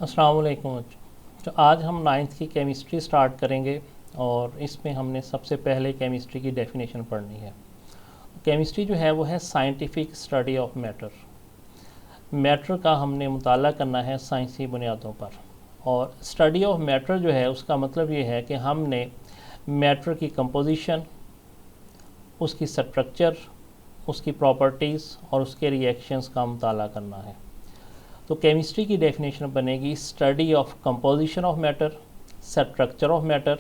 अस्सलाम वालेकुम। तो आज हम नाइन्थ की केमिस्ट्री स्टार्ट करेंगे और इसमें हमने सबसे पहले केमिस्ट्री की डेफिनेशन पढ़नी है। केमिस्ट्री जो है वो है scientific study of matter. Matter का हमने मुताला करना है साइंसी बुनियादों पर। और स्टडी ऑफ मैटर जो है उसका मतलब ये है कि हमने मैटर की कंपोजिशन, उसकी स्ट्रक्चर, उसकी प्रॉपर्टीज़ और उसके रिएक्शंस का मुताला करना है। तो केमिस्ट्री की डेफिनेशन बनेगी study of composition of matter, structure of matter,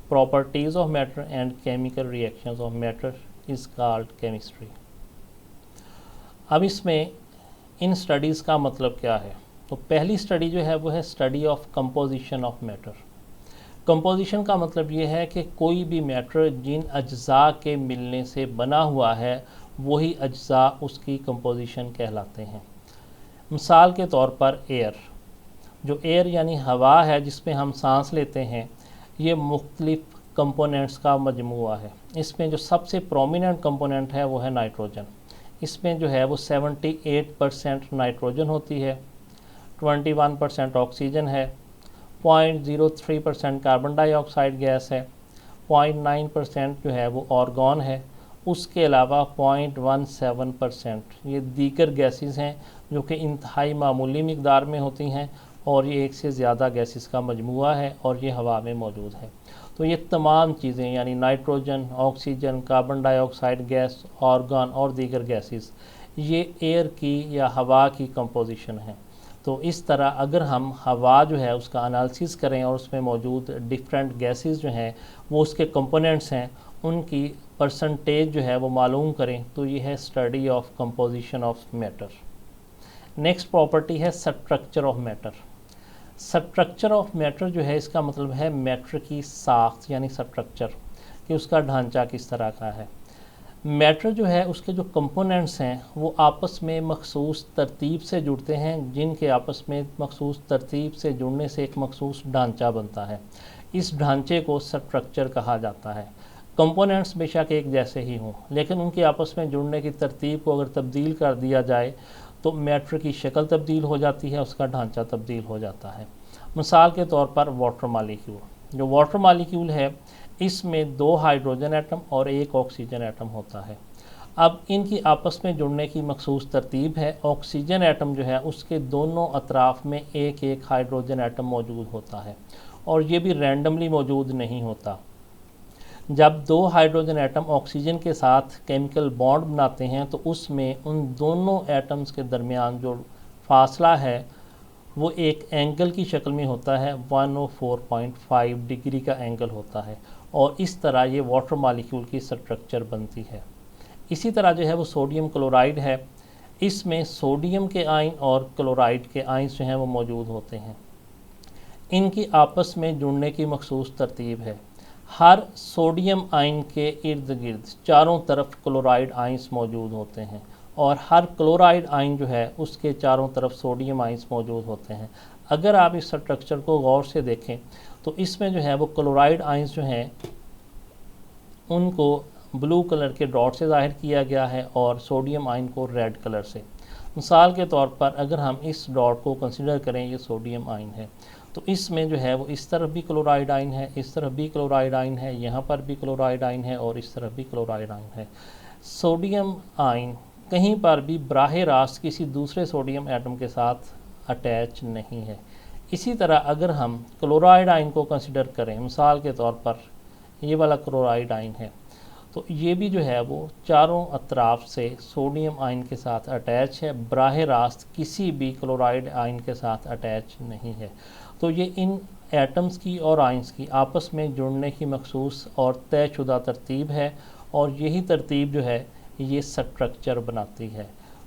properties of matter and chemical reactions of matter is called chemistry. अब इसमें इन स्टडीज़ का मतलब क्या है? तो पहली स्टडी जो है वो है study of composition of matter. Composition का मतलब ये है कि कोई भी मैटर जिन अज्जा के मिलने से बना हुआ है वही अज्जा उसकी कंपोजिशन कहलाते हैं। मिसाल के तौर पर एयर, जो एयर यानी हवा है जिसमें हम सांस लेते हैं, ये मुख्तलिफ़ कंपोनेंट्स का मजमूआ है। इसमें जो सबसे प्रोमिनेंट कंपोनेंट है वो है नाइट्रोजन। इसमें जो है वो 78% नाइट्रोजन होती है, 21% ऑक्सीजन है, 0.03% कार्बन डाइऑक्साइड गैस है, 0.9% जो है वो ऑर्गन है, उसके अलावा 0.17% ये दीगर गैसेस हैं जो कि इंतहाई मामूली मिकदार में होती हैं और ये एक से ज़्यादा गैसेस का मजमूआ है और ये हवा में मौजूद है। तो ये तमाम चीज़ें यानी nitrogen, oxygen, carbon dioxide gas, organ और दीगर गैसेस, ये एयर की या हवा की कंपोजिशन है। तो इस तरह अगर हम हवा जो है उसका एनालिसिस करें और उसमें मौजूद डिफरेंट गैसेस जो हैं वो उसके कंपोनेंट्स हैं, उनकी परसेंटेज जो है वो मालूम करें, तो ये है study of composition of matter. Next property है structure of matter. Structure of matter जो है इसका मतलब है मैटर की साख्त यानी स्ट्रक्चर, कि उसका ढांचा किस तरह का है। मैटर जो है उसके जो कंपोनेंट्स हैं वो आपस में मखसूस तरतीब से जुड़ते हैं, जिनके आपस में मखसूस तरतीब से जुड़ने से एक मखसूस ढांचा बनता है। इस ढांचे को स्ट्रक्चर कहा जाता है। कंपोनेंट्स बेशक एक जैसे ही हों, लेकिन उनके आपस में जुड़ने की तरतीब को अगर तब्दील कर दिया जाए तो मैटर की शक्ल तब्दील हो जाती है, उसका ढांचा तब्दील हो जाता है। मिसाल के तौर पर वाटर मालिक्यूल, जो वाटर मालिक्यूल है इसमें 2 हाइड्रोजन एटम और 1 ऑक्सीजन एटम होता है। अब इनकी आपस में जुड़ने की मखसूस तरतीब है। ऑक्सीजन एटम जो है उसके दोनों अतराफ़ में 1-1 हाइड्रोजन एटम मौजूद होता है और ये भी रैंडमली मौजूद नहीं होता। जब 2 हाइड्रोजन एटम ऑक्सीजन के साथ केमिकल बॉन्ड बनाते हैं तो उसमें उन दोनों एटम्स के दरमियान जो फासला है वो एक एंगल की शक्ल में होता है, 104.5 डिग्री का एंगल होता है और इस तरह ये वाटर मालिक्यूल की स्ट्रक्चर बनती है। इसी तरह जो है वो सोडियम क्लोराइड है, इसमें सोडियम के आयन और क्लोराइड के आयन जो हैं वो मौजूद होते हैं। इनकी आपस में जुड़ने की मखसूस तरतीब है। हर सोडियम आयन के इर्द गिर्द चारों तरफ क्लोराइड आयंस मौजूद होते हैं और हर क्लोराइड आयन जो है उसके चारों तरफ सोडियम आयंस मौजूद होते हैं। अगर आप इस स्ट्रक्चर को गौर से देखें तो इसमें जो है वो क्लोराइड आयंस जो हैं उनको ब्लू कलर के डॉट से ज़ाहिर किया गया है और सोडियम आयन को रेड कलर से। मिसाल के तौर पर अगर हम इस डॉट को कंसिडर करें, ये सोडियम आयन है, तो इसमें जो है वो इस तरफ भी क्लोराइड आयन है, इस तरफ भी क्लोराइड आयन है, यहाँ पर भी क्लोराइड आयन है और इस तरफ भी क्लोराइड आयन है। सोडियम आयन कहीं पर भी बराह रास्त किसी दूसरे सोडियम एटम के साथ अटैच नहीं है। इसी तरह अगर हम क्लोराइड आयन को कंसिडर करें, मिसाल के तौर पर ये वाला क्लोराइड आयन है, तो ये भी जो है वो चारों अतराफ से सोडियम आयन के साथ अटैच है, बराह रास्त किसी भी क्लोराइड आयन के साथ अटैच नहीं है। तो ये इन एटम्स की और आयंस की आपस में जुड़ने की मखसूस और तयशुदा तरतीब है और यही तरतीब जो है ये स्ट्रक्चर बनाती है।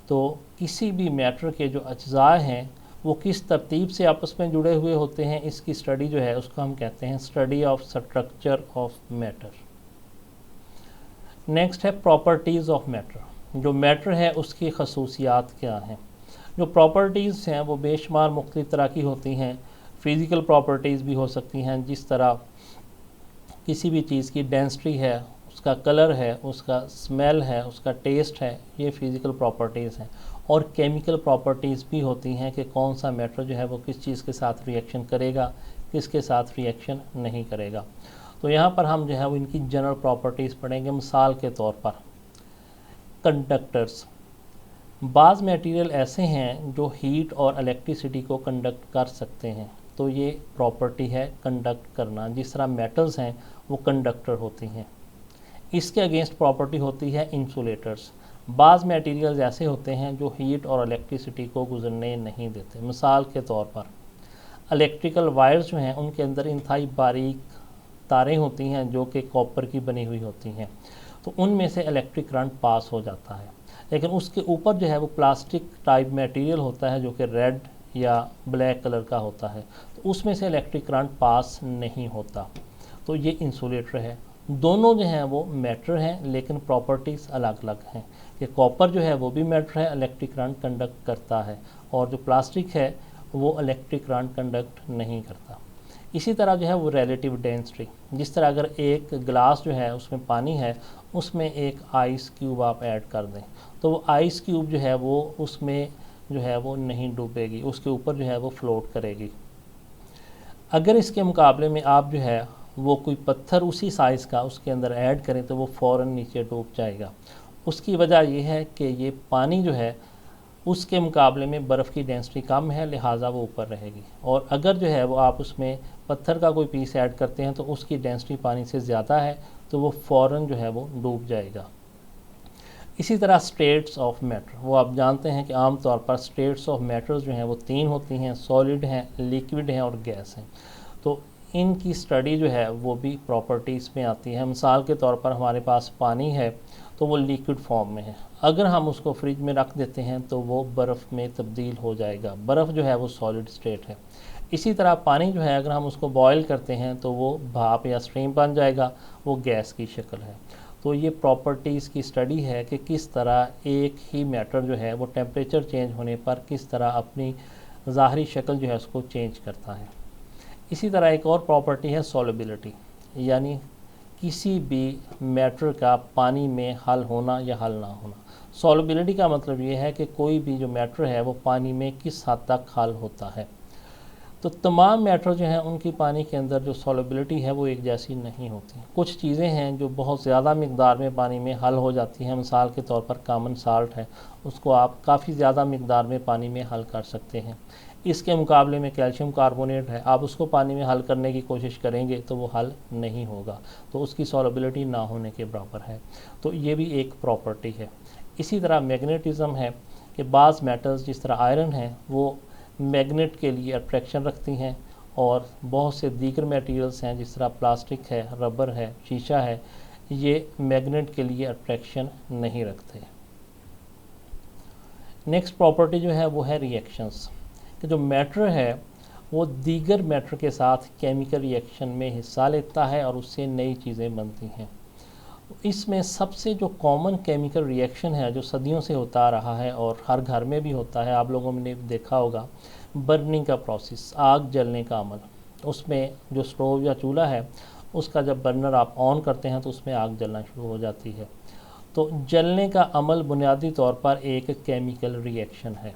तो किसी भी मैटर के जो अज्जा हैं वो किस तरतीब से आपस में जुड़े हुए होते हैं, इसकी स्टडी जो है उसको हम कहते हैं study of structure of matter. Next है प्रॉपर्टीज़ ऑफ मैटर। जो मैटर है उसकी खसूसियात क्या हैं। जो प्रॉपर्टीज़ हैं वो बेशुमार मुख्तलिफ़ तरह की होती हैं। फ़िज़िकल प्रॉपर्टीज़ भी हो सकती हैं, जिस तरह किसी भी चीज़ की डेंसिटी है, उसका कलर है, उसका स्मेल है, उसका टेस्ट है, ये फ़िज़िकल प्रॉपर्टीज़ हैं। और केमिकल प्रॉपर्टीज़ भी होती हैं कि कौन सा मैटर जो है वो किस चीज़ के साथ रिएक्शन करेगा, किसके साथ रिएक्शन नहीं करेगा। तो यहाँ पर हम जो है वो इनकी जनरल प्रॉपर्टीज़ पढ़ेंगे। मिसाल के तौर पर कंडक्टर्स, बाज़ मटेरियल ऐसे हैं जो हीट और इलेक्ट्रिसिटी को कंडक्ट कर सकते हैं, तो ये प्रॉपर्टी है कंडक्ट करना। जिस तरह मेटल्स हैं वो कंडक्टर होती हैं। इसके अगेंस्ट प्रॉपर्टी होती है इंसुलेटर्स। बाज़ मटेरियल्स ऐसे होते हैं जो हीट और इलेक्ट्रिसिटी को गुजरने नहीं देते। मिसाल के तौर पर इलेक्ट्रिकल वायर्स जो हैं उनके अंदर इंतहाई बारीक तारें होती हैं जो कि कॉपर की बनी हुई होती हैं, तो उनमें से इलेक्ट्रिक करंट पास हो जाता है। लेकिन उसके ऊपर जो है वो प्लास्टिक टाइप मटेरियल होता है जो कि रेड या ब्लैक कलर का होता है, तो उसमें से इलेक्ट्रिक करंट पास नहीं होता, तो ये इंसुलेटर है। दोनों जो हैं वो मैटर हैं लेकिन प्रॉपर्टीज़ अलग अलग हैं कि कॉपर जो है वो भी मैटर है, इलेक्ट्रिक करंट कंडक्ट करता है, और जो प्लास्टिक है वो इलेक्ट्रिक करंट कंडक्ट नहीं करता। इसी तरह जो है वो रिलेटिव डेंसिटी, जिस तरह अगर एक गिलास जो है उसमें पानी है, उसमें एक आइस क्यूब आप ऐड कर दें, तो वो आइस क्यूब जो है वो उसमें जो है वो नहीं डूबेगी, उसके ऊपर जो है वो फ्लोट करेगी। अगर इसके मुकाबले में आप जो है वो कोई पत्थर उसी साइज़ का उसके अंदर ऐड करें तो वो फ़ौरन नीचे डूब जाएगा। उसकी वजह ये है कि ये पानी जो है उसके मुकाबले में बर्फ़ की डेंसिटी कम है, लिहाजा वो ऊपर रहेगी। और अगर जो है वो आप उसमें पत्थर का कोई पीस ऐड करते हैं तो उसकी डेंसिटी पानी से ज़्यादा है, तो वो फ़ौरन जो है वो डूब जाएगा। इसी तरह स्टेट्स ऑफ मैटर, वो आप जानते हैं कि आम तौर पर स्टेट्स ऑफ मैटर्स जो हैं वो 3 होती हैं, सॉलिड हैं, लिक्विड हैं और गैस हैं। तो इनकी स्टडी जो है वो भी प्रॉपर्टीज़ में आती है। मिसाल के तौर पर हमारे पास पानी है तो वो लिक्विड फॉर्म में है, अगर हम उसको फ्रिज में रख देते हैं तो वो बर्फ़ में तब्दील हो जाएगा, बर्फ़ जो है वो सॉलिड स्टेट है। इसी तरह पानी जो है अगर हम उसको बॉयल करते हैं तो वो भाप या स्टीम बन जाएगा, वो गैस की शक्ल है। तो ये प्रॉपर्टीज़ की स्टडी है कि किस तरह एक ही मैटर जो है वो टेम्परेचर चेंज होने पर किस तरह अपनी ज़ाहरी शक्ल जो है उसको चेंज करता है। इसी तरह एक और प्रॉपर्टी है सॉल्युबिलिटी, यानी किसी भी मैटर का पानी में हल होना या हल ना होना। सॉल्युबिलिटी का मतलब ये है कि कोई भी जो मैटर है वो पानी में किस हद तक हल होता है। तो तमाम मैटर जो हैं उनकी पानी के अंदर जो सॉल्युबिलिटी है वो एक जैसी नहीं होती। कुछ चीज़ें हैं जो बहुत ज़्यादा मिकदार में पानी में हल हो जाती हैं। मिसाल के तौर पर कॉमन साल्ट है, उसको आप काफ़ी ज़्यादा मिकदार में पानी में हल कर सकते हैं। इसके मुकाबले में कैल्शियम कार्बोनेट है, आप उसको पानी में हल करने की कोशिश करेंगे तो वो हल नहीं होगा, तो उसकी सॉल्युबिलिटी ना होने के बराबर है। तो ये भी एक प्रॉपर्टी है। इसी तरह मैग्नेटिज़म है कि बाज़ मेटल्स जिस तरह आयरन है वो मैग्नेट के लिए अट्रैक्शन रखती हैं, और बहुत से दीगर मटेरियल्स हैं जिस तरह प्लास्टिक है, रबर है, शीशा है, ये मैग्नेट के लिए अट्रैक्शन नहीं रखते। नेक्स्ट प्रॉपर्टी जो है वो है रिएक्शंस, कि जो मैटर है वो दीगर मैटर के साथ केमिकल रिएक्शन में हिस्सा लेता है और उससे नई चीज़ें बनती हैं। इसमें सबसे जो कॉमन केमिकल रिएक्शन है जो सदियों से होता आ रहा है और हर घर में भी होता है, आप लोगों ने देखा होगा, बर्निंग का प्रोसेस, आग जलने का अमल। उसमें जो स्टोव या चूल्हा है उसका जब बर्नर आप ऑन करते हैं तो उसमें आग जलना शुरू हो जाती है। तो जलने का अमल बुनियादी तौर पर एक केमिकल रिएक्शन है।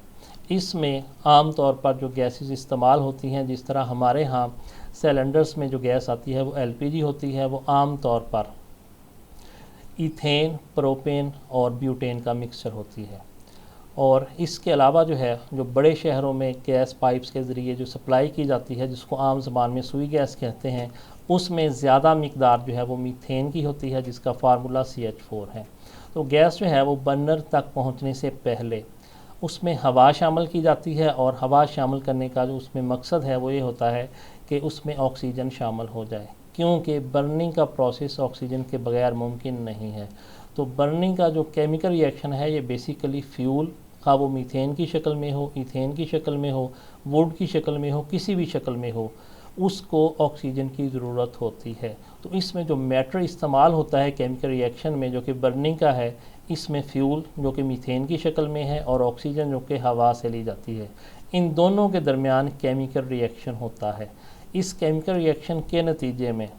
इसमें आम तौर पर जो गैसेस इस्तेमाल होती हैं, जिस तरह हमारे यहाँ सिलेंडर्स में जो गैस आती है वो एलपीजी होती है, वो आम तौर पर इथेन, प्रोपेन और ब्यूटेन का मिक्सचर होती है। और इसके अलावा जो है जो बड़े शहरों में गैस पाइप्स के ज़रिए जो सप्लाई की जाती है, जिसको आम ज़बान में सुई गैस कहते हैं, उसमें ज़्यादा मिकदार जो है वो मीथेन की होती है, जिसका फार्मूला CH4 है। तो गैस जो है वो बर्नर तक पहुंचने से पहले उसमें हवा शामिल की जाती है, और हवा शामिल करने का जो उसमें मकसद है वो ये होता है कि उसमें ऑक्सीजन शामिल हो जाए, क्योंकि बर्निंग का प्रोसेस ऑक्सीजन के बगैर मुमकिन नहीं है। तो बर्निंग का जो केमिकल रिएक्शन है ये बेसिकली फ्यूल का, वो मीथेन की शक्ल में हो, इथेन की शक्ल में हो, वुड की शक्ल में हो, किसी भी शक्ल में हो, उसको ऑक्सीजन की ज़रूरत होती है। तो इसमें जो मैटर इस्तेमाल होता है केमिकल रिएक्शन में जो कि बर्निंग का है, इसमें फ्यूल जो कि मीथेन की शक्ल में है और ऑक्सीजन जो कि हवा से ली जाती है, इन दोनों के दरमियान केमिकल रिएक्शन होता है। इस केमिकल रिएक्शन के नतीजे में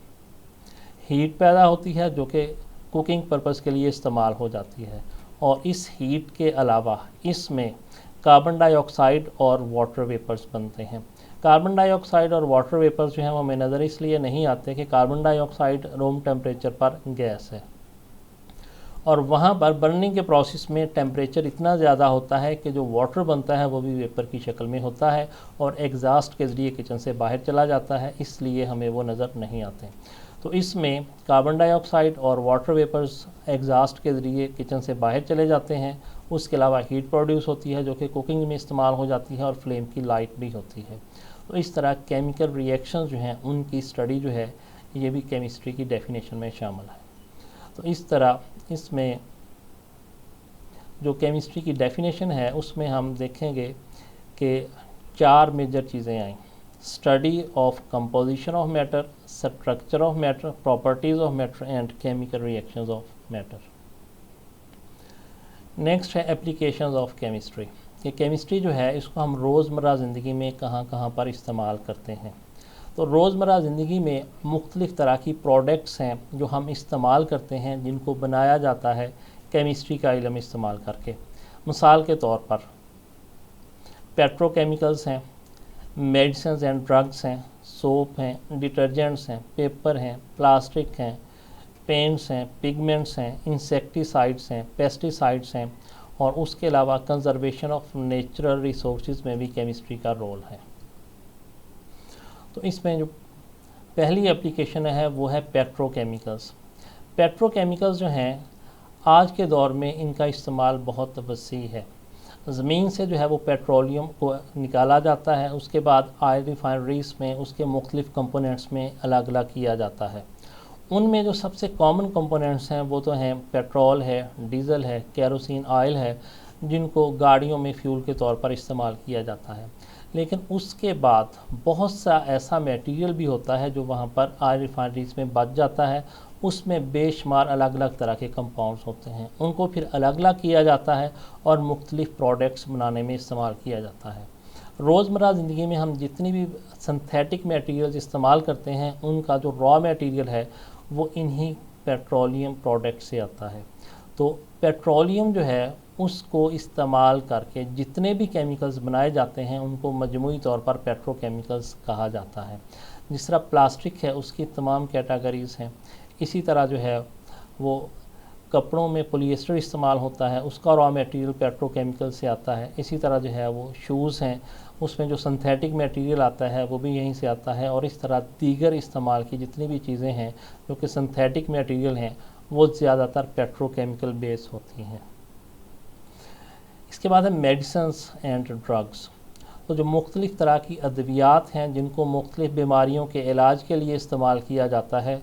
हीट पैदा होती है जो कि कुकिंग पर्पज़ के लिए इस्तेमाल हो जाती है, और इस हीट के अलावा इसमें कार्बन डाइऑक्साइड और वाटर वेपर्स बनते हैं। कार्बन डाइऑक्साइड और वाटर वेपर्स जो हैं वो हमें नज़र इसलिए नहीं आते कि कार्बन डाइऑक्साइड रूम टेम्परेचर पर गैस है और वहाँ पर बर्निंग के प्रोसेस में टेम्परेचर इतना ज़्यादा होता है कि जो वाटर बनता है वो भी वेपर की शक्ल में होता है और एग्जॉस्ट के ज़रिए किचन से बाहर चला जाता है, इसलिए हमें वो नज़र नहीं आते। तो इसमें कार्बन डाइऑक्साइड और वाटर वेपर्स एग्जॉस्ट के ज़रिए किचन से बाहर चले जाते हैं। उसके अलावा हीट प्रोड्यूस होती है जो कि कुकिंग में इस्तेमाल हो जाती है और फ्लेम की लाइट भी होती है। तो इस तरह केमिकल रिएक्शंस जो हैं उनकी स्टडी जो है ये भी केमिस्ट्री की डेफिनेशन में शामिल है। तो इस तरह इसमें जो केमिस्ट्री की डेफिनेशन है उसमें हम देखेंगे कि 4 मेजर चीज़ें आई: study of composition of matter, structure of matter, properties of matter and chemical reactions of matter. Next है एप्लीकेशंस ऑफ केमिस्ट्री। कि केमिस्ट्री जो है इसको हम रोज़मर्रा ज़िंदगी में कहाँ कहाँ पर इस्तेमाल करते हैं। तो रोज़मर्रा ज़िंदगी में मुख्तलिफ़ तरह की प्रोडक्ट्स हैं जो हम इस्तेमाल करते हैं जिनको बनाया जाता है केमिस्ट्री का इल्म इस्तेमाल करके। मिसाल के तौर पर पेट्रोकेमिकल्स हैं, मेडिसिन्स एंड ड्रग्स हैं, सोप हैं, डिटर्जेंट्स हैं, पेपर हैं, प्लास्टिक हैं, पेंट्स हैं, पिगमेंट्स हैं, इंसेक्टिसाइड्स हैं, पेस्टिसाइड्स हैं और उसके अलावा कंजर्वेशन ऑफ नेचुरल रिसोर्सेज में भी केमिस्ट्री का रोल है। तो इसमें जो पहली एप्लीकेशन है वो है पेट्रोकेमिकल्स। पेट्रोकेमिकल्स जो हैं आज के दौर में इनका इस्तेमाल बहुत वसी है। ज़मीन से जो है वो पेट्रोलियम को निकाला जाता है, उसके बाद ऑयल रिफाइनरीज़ में उसके मुख्तलिफ़ कंपोनेंट्स में अलग अलग किया जाता है। उनमें जो सबसे कॉमन कंपोनेंट्स हैं वो तो हैं पेट्रोल है, डीज़ल है, केरोसिन ऑयल है, जिनको गाड़ियों में फ्यूल के तौर पर इस्तेमाल किया जाता है। लेकिन उसके बाद बहुत सा ऐसा मटेरियल भी होता है जो वहाँ पर ऑयल रिफाइनरीज़ में बच जाता है। उसमें बेशुमार अलग अलग तरह के कंपाउंड्स होते हैं, उनको फिर अलग अलग किया जाता है और मुख्तलिफ़ प्रोडक्ट्स बनाने में इस्तेमाल किया जाता है। रोज़मर्रा ज़िंदगी में हम जितनी भी सिंथेटिक मटेरियल्स इस्तेमाल करते हैं उनका जो रॉ मटेरियल है वो इन्हीं पेट्रोलियम प्रोडक्ट से आता है। तो पेट्रोलियम जो है उसको इस्तेमाल करके जितने भी केमिकल्स बनाए जाते हैं उनको मजमूई तौर पर पेट्रोकेमिकल्स कहा जाता है। जिस तरह प्लास्टिक है उसकी तमाम कैटेगरीज़ हैं, इसी तरह जो है वो कपड़ों में पॉलिएस्टर इस्तेमाल होता है, उसका रॉ मटेरियल पेट्रोकेमिकल से आता है। इसी तरह जो है वो शूज़ हैं, उसमें जो सिंथेटिक मटेरियल आता है वो भी यहीं से आता है। और इस तरह दीगर इस्तेमाल की जितनी भी चीज़ें हैं जो कि सिंथेटिक मटेरियल हैं वो ज़्यादातर पेट्रोकेमिकल बेस होती हैं। इसके बाद है मेडिसिन्स एंड ड्रग्स। तो जो मुख्तलिफ़ तरह की अद्वियात हैं जिनको मुख्तलिफ़ बीमारियों के इलाज के लिए इस्तेमाल किया जाता है,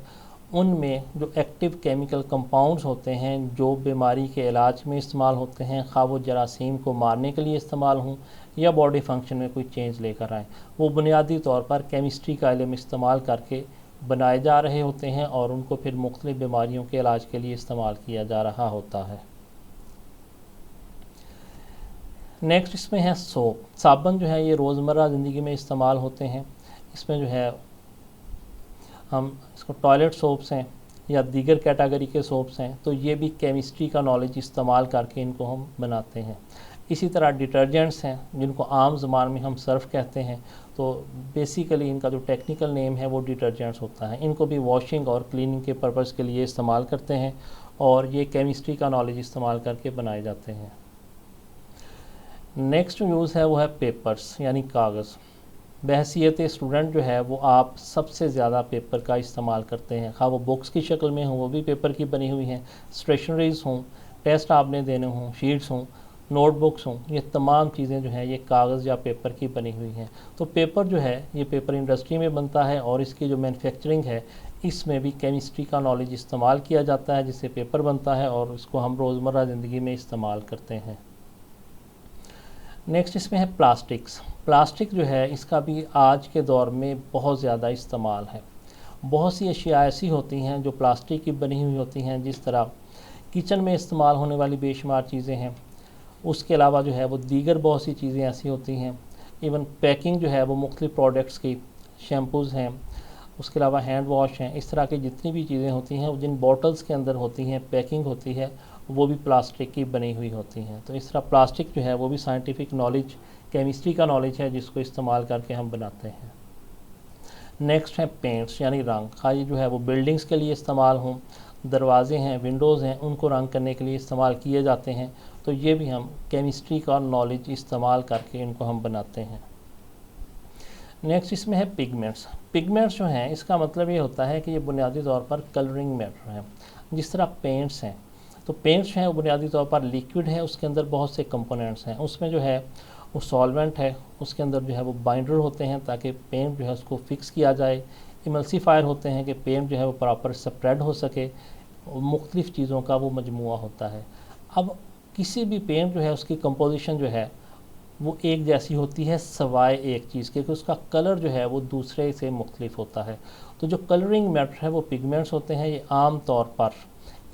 उनमें जो एक्टिव केमिकल कंपाउंड्स होते हैं जो बीमारी के इलाज में इस्तेमाल होते हैं, खा वो जरासीम को मारने के लिए इस्तेमाल हों या बॉडी फंक्शन में कोई चेंज लेकर आएँ, वो बुनियादी तौर पर केमिस्ट्री का इल्म इस्तेमाल करके बनाए जा रहे होते हैं और उनको फिर मुख्तलिफ़ बीमारियों के इलाज के लिए इस्तेमाल किया जा रहा होता है। नेक्स्ट इसमें है सोप। साबुन जो है ये रोज़मर्रा ज़िंदगी में इस्तेमाल होते हैं। इसमें जो है हम इसको टॉयलेट सोप्स हैं या दीगर कैटेगरी के सोप्स हैं, तो ये भी केमिस्ट्री का नॉलेज इस्तेमाल करके इनको हम बनाते हैं। इसी तरह डिटर्जेंट्स हैं जिनको आम ज़बान में हम सर्फ कहते हैं, तो बेसिकली इनका जो टेक्निकल नेम है वो डिटर्जेंट्स होता है। इनको भी वॉशिंग और क्लीनिंग के पर्पज़ के लिए इस्तेमाल करते हैं और ये केमिस्ट्री का नॉलेज इस्तेमाल करके बनाए जाते हैं। नेक्स्ट यूज़ है वो है पेपर्स यानी कागज़। बहसीत स्टूडेंट जो है वो आप सबसे ज़्यादा पेपर का इस्तेमाल करते हैं, खा वो बुक्स की शक्ल में हों वो भी पेपर की बनी हुई हैं, स्टेशनरीज़ हों, टेस्ट आपने देने हों, शीट्स हों, नोटबुक्स हों, ये तमाम चीज़ें जो हैं ये कागज़ या पेपर की बनी हुई हैं। तो पेपर जो है ये पेपर इंडस्ट्री में बनता है और इसकी जो मैन्युफैक्चरिंग है इसमें भी केमिस्ट्री का नॉलेज इस्तेमाल किया जाता है जिससे पेपर बनता है और इसको हम रोज़मर्रा ज़िंदगी में इस्तेमाल करते हैं। नेक्स्ट इसमें है प्लास्टिक्स। प्लास्टिक जो है इसका भी आज के दौर में बहुत ज़्यादा इस्तेमाल है। बहुत सी अशिया ऐसी होती हैं जो प्लास्टिक की बनी हुई होती हैं, जिस तरह किचन में इस्तेमाल होने वाली बेशुमार चीज़ें हैं। उसके अलावा जो है वो दीगर बहुत सी चीज़ें ऐसी होती हैं। इवन पैकिंग जो है वो मुख्तलिफ़ प्रोडक्ट्स की, शैम्पूज़ हैं, उसके अलावा हैंड वॉश हैं, इस तरह की जितनी भी चीज़ें होती हैं वो जिन बॉटल्स के अंदर होती हैं पैकिंग होती है वो भी प्लास्टिक की बनी हुई होती हैं। तो इस तरह प्लास्टिक जो है वो भी साइंटिफिक नॉलेज, केमिस्ट्री का नॉलेज है जिसको इस्तेमाल करके हम बनाते हैं। नेक्स्ट है पेंट्स यानी रंग। हाँ, ये जो है वो बिल्डिंग्स के लिए इस्तेमाल हों, दरवाजे हैं, विंडोज़ हैं, उनको रंग करने के लिए इस्तेमाल किए जाते हैं। तो ये भी हम केमिस्ट्री का नॉलेज इस्तेमाल करके इनको हम बनाते हैं। नेक्स्ट इसमें है पिगमेंट्स। पिगमेंट्स जो हैं इसका मतलब ये होता है कि ये बुनियादी तौर पर कलरिंग मैटर हैं। जिस तरह पेंट्स हैं, तो पेंट्स जो है वो बुनियादी तौर पर लिक्विड है, उसके अंदर बहुत से कंपोनेंट्स हैं। उसमें जो है वो सॉल्वेंट है, उसके अंदर जो है वो बाइंडर होते हैं ताकि पेंट जो है उसको फिक्स किया जाए। इमल्सीफायर होते हैं कि पेंट जो है वो प्रॉपर स्प्रेड हो सके। मुख्तलिफ़ चीज़ों का वो मजमूआ होता है। अब किसी भी पेंट जो है उसकी कंपोजिशन जो है वो एक जैसी होती है सवाए एक चीज़ के कि उसका कलर जो है वो दूसरे से मुख्तलिफ होता है। तो जो कलरिंग मैटर है वो पिगमेंट्स होते हैं। ये आम तौर पर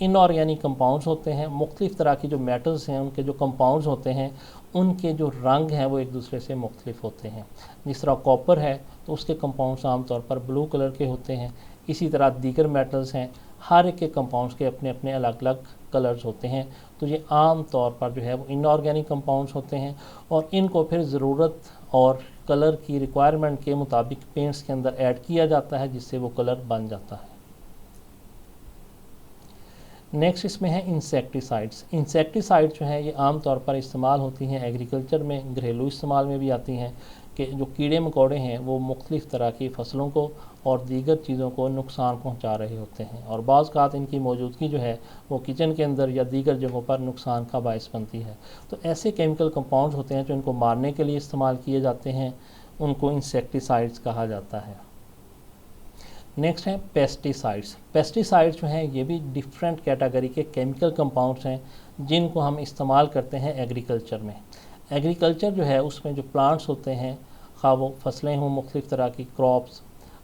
इनऑर्गेनिक कंपाउंड्स होते हैं। मुख्तलिफ़ तरह की जो मेटल्स हैं उनके जो कंपाउंड्स होते हैं उनके जो रंग हैं वो एक दूसरे से मुख्तलिफ होते हैं। जिस तरह कॉपर है तो उसके कंपाउंड्स आम तौर पर ब्लू कलर के होते हैं। इसी तरह दीगर मेटल्स हैं, हर एक के कंपाउंड्स के अपने अपने अलग अलग कलर्स होते हैं। तो ये आम तौर पर जो है वो इनऑर्गेनिक कंपाउंड्स होते हैं और इनको फिर ज़रूरत और कलर की रिक्वायरमेंट के मुताबिक पेंट्स के अंदर ऐड किया जाता है जिससे वो कलर बन जाता है। नेक्स्ट इसमें है इंसेक्टिसाइड्स। इंसेक्टिसाइड जो है ये आम तौर पर इस्तेमाल होती हैं एग्रीकल्चर में, घरेलू इस्तेमाल में भी आती हैं कि जो कीड़े मकोड़े हैं वो मुख्तलिफ़ तरह की फ़सलों को और दीगर चीज़ों को नुकसान पहुंचा रहे होते हैं और बाज़ औक़ात इनकी मौजूदगी जो है वो किचन के अंदर या दीगर जगहों पर नुकसान का बायस बनती है। तो ऐसे केमिकल कंपाउंड्स होते हैं जो इनको मारने के लिए इस्तेमाल किए जाते हैं, उनको इंसेक्टिसाइड्स कहा जाता है। नेक्स्ट हैं पेस्टिसाइड्स। पेस्टिसाइड्स जो हैं ये भी डिफरेंट कैटेगरी के केमिकल कंपाउंड्स हैं जिनको हम इस्तेमाल करते हैं एग्रीकल्चर में। एग्रीकल्चर जो है उसमें जो प्लांट्स होते हैं, खा वो फसलें हों, मुख्तलिफ़ तरह की क्रॉप्स,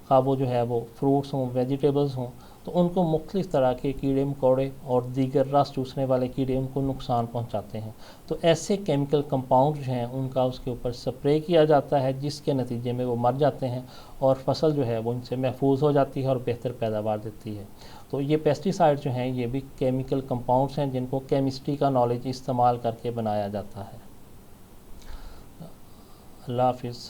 खा वो जो है वो फ्रूट्स हों, वेजिटेबल्स हों, तो उनको मुख्तलिफ़ तरह के कीड़े मकोड़े और दीगर रस चूसने वाले कीड़े उनको नुकसान पहुंचाते हैं। तो ऐसे केमिकल कंपाउंड जो हैं उनका उसके ऊपर स्प्रे किया जाता है जिसके नतीजे में वो मर जाते हैं और फसल जो है वो इनसे महफूज हो जाती है और बेहतर पैदावार देती है। तो ये पेस्टिसाइड जो हैं ये भी केमिकल कंपाउंड्स हैं जिनको केमिस्ट्री का नॉलेज इस्तेमाल करके बनाया जाता है। अल्लाह हाफिज़।